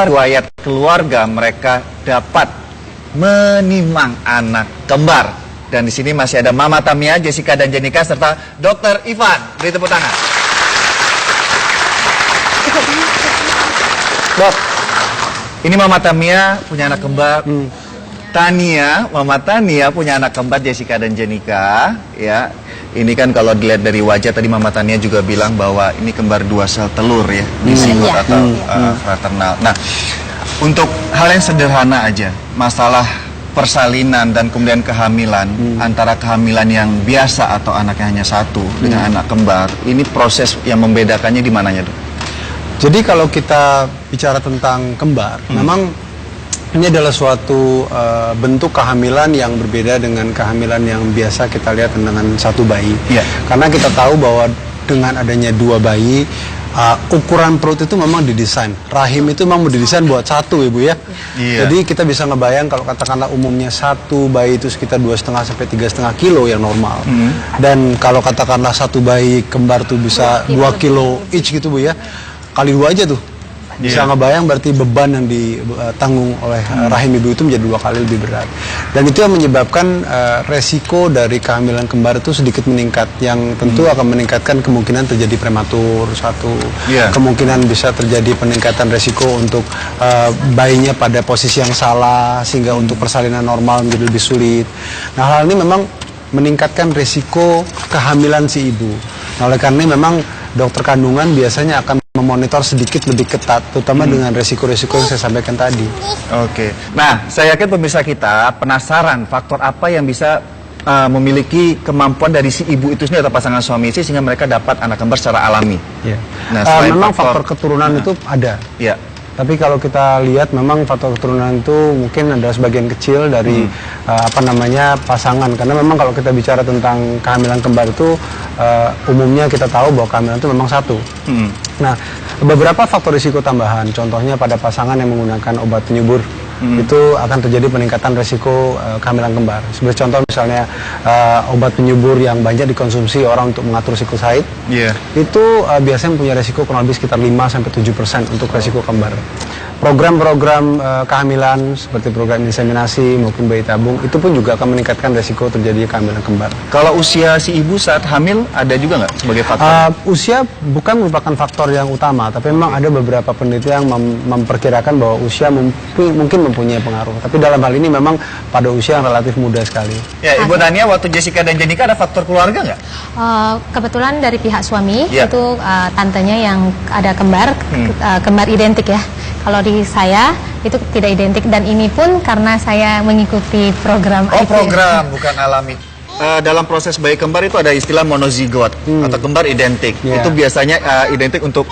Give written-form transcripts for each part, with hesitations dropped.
riwayat keluarga mereka dapat menimang anak kembar. Dan di sini masih ada Mama Tamia, Jessica dan Jenika serta Dr. Ivan. Beri tepuk tangan. Dok, ini Mama Tamia punya anak kembar. Mama Tania punya anak kembar Jessica dan Jenika. Ya, ini kan kalau dilihat dari wajah tadi Mama Tania juga bilang bahwa ini kembar 2 sel telur ya, dizigot atau fraternal. Nah, untuk hal yang sederhana aja, masalah persalinan dan kemudian kehamilan, antara kehamilan yang biasa atau anaknya hanya satu dengan anak kembar, ini proses yang membedakannya di mananya, Dok? Jadi kalau kita bicara tentang kembar, memang ini adalah suatu bentuk kehamilan yang berbeda dengan kehamilan yang biasa kita lihat dengan satu bayi. Karena kita tahu bahwa dengan adanya 2 bayi, ukuran perut itu memang didesain. Rahim itu memang didesain buat satu, Ibu ya. Jadi kita bisa ngebayang kalau katakanlah umumnya satu bayi itu sekitar 2,5 sampai 3,5 kilo yang normal. Dan kalau katakanlah satu bayi kembar tuh bisa 2 kilo each gitu, Bu ya. Kali 2 aja tuh. Bisa ngebayang berarti beban yang ditanggung oleh rahim ibu itu menjadi 2 kali lebih berat. Dan itu yang menyebabkan resiko dari kehamilan kembar itu sedikit meningkat, yang tentu akan meningkatkan kemungkinan terjadi prematur satu. Kemungkinan bisa terjadi peningkatan resiko untuk bayinya pada posisi yang salah sehingga untuk persalinan normal menjadi lebih sulit. Nah, hal ini memang meningkatkan resiko kehamilan si ibu. Nah, oleh karena memang dokter kandungan biasanya akan memonitor sedikit lebih ketat, terutama dengan resiko-resiko yang saya sampaikan tadi. Oke. Nah, saya yakin pemirsa kita penasaran faktor apa yang bisa memiliki kemampuan dari si ibu itu sendiri atau pasangan suami istri sehingga mereka dapat anak kembar secara alami. Nah, memang faktor keturunan itu ada. Tapi kalau kita lihat memang faktor keturunan itu mungkin ada sebagian kecil dari pasangan, karena memang kalau kita bicara tentang kehamilan kembar itu umumnya kita tahu bahwa kehamilan itu memang satu. Nah, beberapa faktor risiko tambahan, contohnya pada pasangan yang menggunakan obat penyubur, itu akan terjadi peningkatan risiko kehamilan kembar. Sebagai contoh misalnya obat penyubur yang banyak dikonsumsi orang untuk mengatur siklus haid, itu biasanya punya risiko kurang lebih sekitar 5-7% untuk risiko kembar. Program-program kehamilan seperti program inseminasi maupun bayi tabung itu pun juga akan meningkatkan risiko terjadi kehamilan kembar. Kalau usia si ibu saat hamil ada juga nggak sebagai faktor? Usia bukan merupakan faktor yang utama, tapi memang ada beberapa penelitian yang memperkirakan bahwa usia mungkin mempunyai pengaruh. Tapi dalam hal ini memang pada usia yang relatif muda sekali. Ya, Ibu Tania, waktu Jessica dan Jenika ada faktor keluarga nggak? Kebetulan dari pihak suami itu tantenya yang ada kembar, kembar identik ya. Kalau di saya itu tidak identik, dan ini pun karena saya mengikuti program IVF. Program, bukan alami. Dalam proses bayi kembar itu ada istilah monozigot atau kembar identik. Itu biasanya identik untuk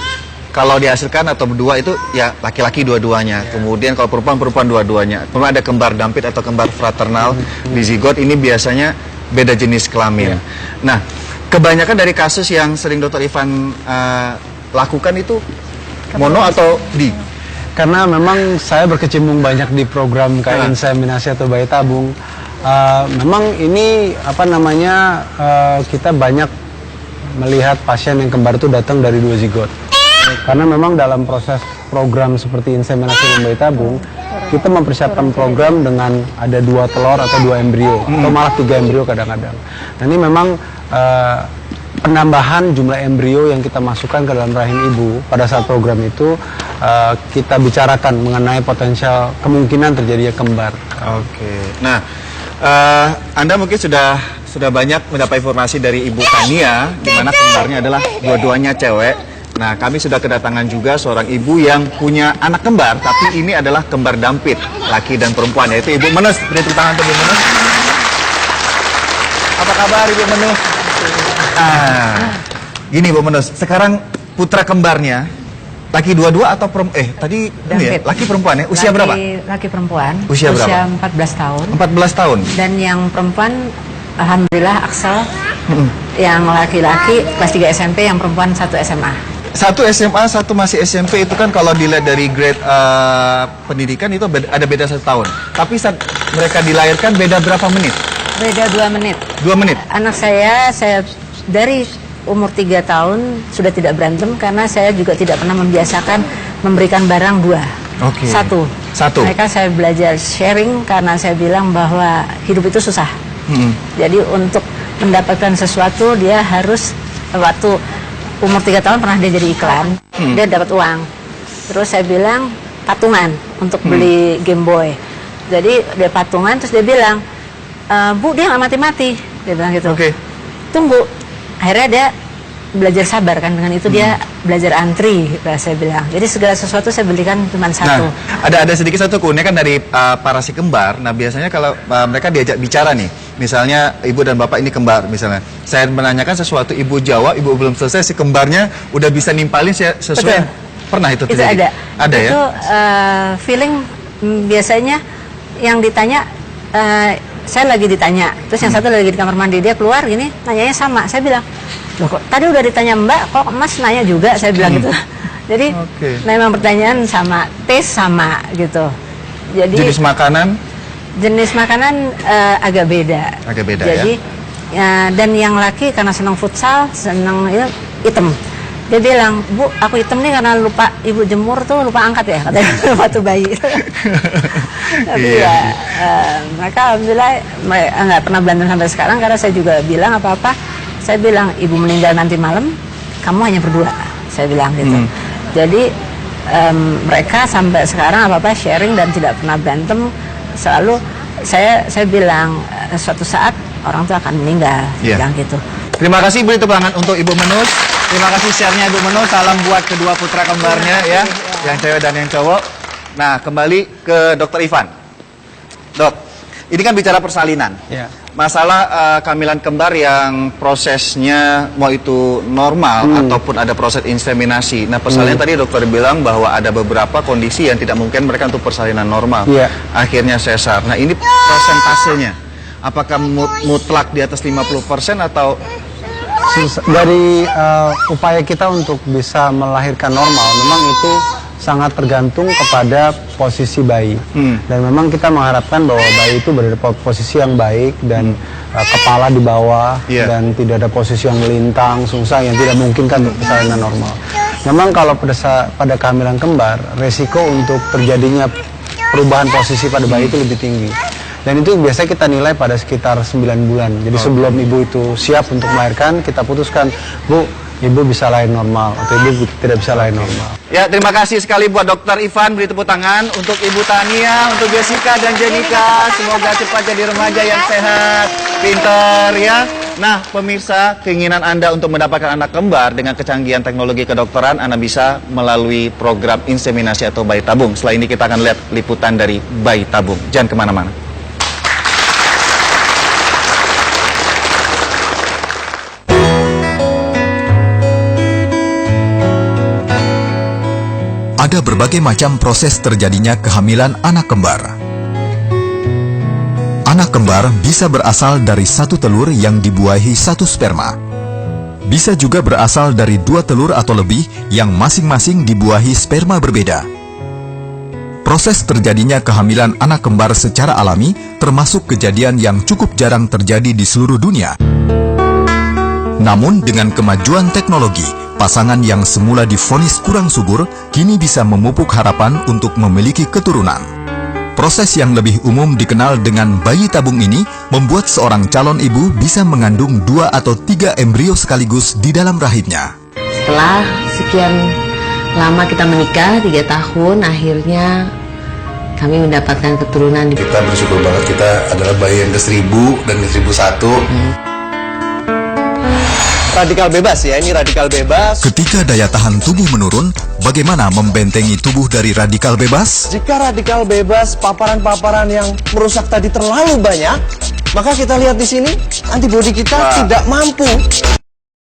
kalau dihasilkan atau berdua itu ya laki-laki dua-duanya. Kemudian kalau perempuan dua-duanya. Kemudian ada kembar dampit atau kembar fraternal. Dizigot ini biasanya beda jenis kelamin. Nah, kebanyakan dari kasus yang sering Dr. Ivan lakukan itu mono atau di? Karena memang saya berkecimpung banyak di program kayak inseminasi atau bayi tabung. Memang ini kita banyak melihat pasien yang kembar itu datang dari 2 zigot. Karena memang dalam proses program seperti inseminasi dan bayi tabung, kita mempersiapkan program dengan ada 2 telur atau 2 embrio, atau malah 3 embrio kadang-kadang. Nah, ini memang penambahan jumlah embrio yang kita masukkan ke dalam rahim ibu pada saat program itu kita bicarakan mengenai potensial kemungkinan terjadinya kembar. Nah, Anda mungkin sudah banyak mendapat informasi dari Ibu Tania, di mana kembarnya adalah dua-duanya cewek. Nah, kami sudah kedatangan juga seorang ibu yang punya anak kembar, tapi ini adalah kembar dampit, laki dan perempuan, yaitu Ibu Menus. Beri tepuk tangan untuk Ibu Menus. Apa kabar Ibu Menus? Gini Bu Menus, sekarang putra kembarnya laki dua-dua atau tadi ini ya, laki perempuan ya? Usia berapa? Laki perempuan. Usia berapa? 14 tahun. 14 tahun. Dan yang perempuan alhamdulillah Axel. Yang laki-laki kelas 3 SMP, yang perempuan 1 SMA. 1 SMA, 1 masih SMP, itu kan kalau dilihat dari grade pendidikan itu ada beda 1 tahun. Tapi saat mereka dilahirkan beda berapa menit? Beda 2 menit. 2 menit? Anak saya dari umur 3 tahun sudah tidak berantem, karena saya juga tidak pernah membiasakan memberikan barang 2. Oke. Satu. Mereka saya belajar sharing karena saya bilang bahwa hidup itu susah. Jadi untuk mendapatkan sesuatu dia harus, waktu umur 3 tahun pernah dia jadi iklan, dia dapat uang. Terus saya bilang patungan untuk beli Game Boy. Jadi dia patungan, terus dia bilang, Bu, dia nggak mati-mati, dia bilang gitu. Tunggu, akhirnya dia belajar sabar kan, dengan itu dia belajar antri, saya bilang. Jadi segala sesuatu saya belikan cuma satu. Nah, ada sedikit satu keunikan dari para si kembar. Nah, biasanya kalau mereka diajak bicara nih, misalnya ibu dan bapak ini kembar misalnya, saya menanyakan sesuatu, ibu jawab, ibu belum selesai, si kembarnya udah bisa nimpalin sesuai. Betul. Pernah itu Itu terjadi? ada Ya? Itu feeling biasanya yang ditanya, saya lagi ditanya, terus yang satu lagi di kamar mandi, dia keluar gini, nanyanya sama. Saya bilang, loh kok tadi udah ditanya Mbak, kok Mas nanya juga, saya bilang gitu. Jadi memang pertanyaan sama, taste sama gitu. Jadi jenis makanan agak beda. Jadi dan yang laki karena senang futsal, senang hitam. Dia bilang, Bu, aku hitam nih karena lupa ibu jemur tuh, lupa angkat ya, katanya waktu bayi. Tapi mereka alhamdulillah nggak pernah berantem sampai sekarang, karena saya juga bilang apa-apa, saya bilang ibu meninggal nanti malam, kamu hanya berdua, saya bilang gitu. Jadi mereka sampai sekarang apa-apa sharing dan tidak pernah berantem. Selalu saya bilang suatu saat orang tua akan meninggal, bilang gitu. Terima kasih, beri tepuk tangan untuk Ibu Menus. Terima kasih share-nya Ibu Menus. Salam buat kedua putra kembarnya ya, yang cewek dan yang cowok. Nah, kembali ke Dokter Ivan. Dok, ini kan bicara persalinan. Masalah kehamilan kembar yang prosesnya mau itu normal ataupun ada proses inseminasi. Nah, persalinan tadi dokter bilang bahwa ada beberapa kondisi yang tidak mungkin mereka untuk persalinan normal. Akhirnya sesar. Nah, ini persentasenya. Apakah mutlak di atas 50% atau dari upaya kita untuk bisa melahirkan normal, memang itu sangat tergantung kepada posisi bayi. Dan memang kita mengharapkan bahwa bayi itu berada pada posisi yang baik dan kepala di bawah dan tidak ada posisi yang melintang, sungsang yang tidak memungkinkan untuk persalinan normal. Memang kalau pada kehamilan kembar, resiko untuk terjadinya perubahan posisi pada bayi itu lebih tinggi. Dan itu biasanya kita nilai pada sekitar 9 bulan. Jadi sebelum ibu itu siap untuk melahirkan, kita putuskan, Bu, ibu bisa lahir normal atau ibu tidak bisa lahir normal. Ya, terima kasih sekali buat Dokter Ivan, beri tepuk tangan untuk Ibu Tania, untuk Jessica dan Jenika. Semoga cepat jadi remaja yang sehat, pintar ya. Nah, pemirsa, keinginan Anda untuk mendapatkan anak kembar dengan kecanggihan teknologi kedokteran, Anda bisa melalui program inseminasi atau bayi tabung. Setelah ini kita akan lihat liputan dari bayi tabung. Jangan kemana-mana. Ada berbagai macam proses terjadinya kehamilan anak kembar. Anak kembar bisa berasal dari satu telur yang dibuahi satu sperma. Bisa juga berasal dari 2 telur atau lebih yang masing-masing dibuahi sperma berbeda. Proses terjadinya kehamilan anak kembar secara alami termasuk kejadian yang cukup jarang terjadi di seluruh dunia. Namun dengan kemajuan teknologi, pasangan yang semula divonis kurang subur, kini bisa memupuk harapan untuk memiliki keturunan. Proses yang lebih umum dikenal dengan bayi tabung ini membuat seorang calon ibu bisa mengandung 2 atau 3 embrio sekaligus di dalam rahimnya. Setelah sekian lama kita menikah, 3 tahun, akhirnya kami mendapatkan keturunan. Kita bersyukur banget, kita adalah bayi yang ke-1000 dan ke-1001. Radikal bebas ya, ini radikal bebas. Ketika daya tahan tubuh menurun, bagaimana membentengi tubuh dari radikal bebas? Jika radikal bebas, paparan-paparan yang merusak tadi terlalu banyak, maka kita lihat di sini, antibodi kita tidak mampu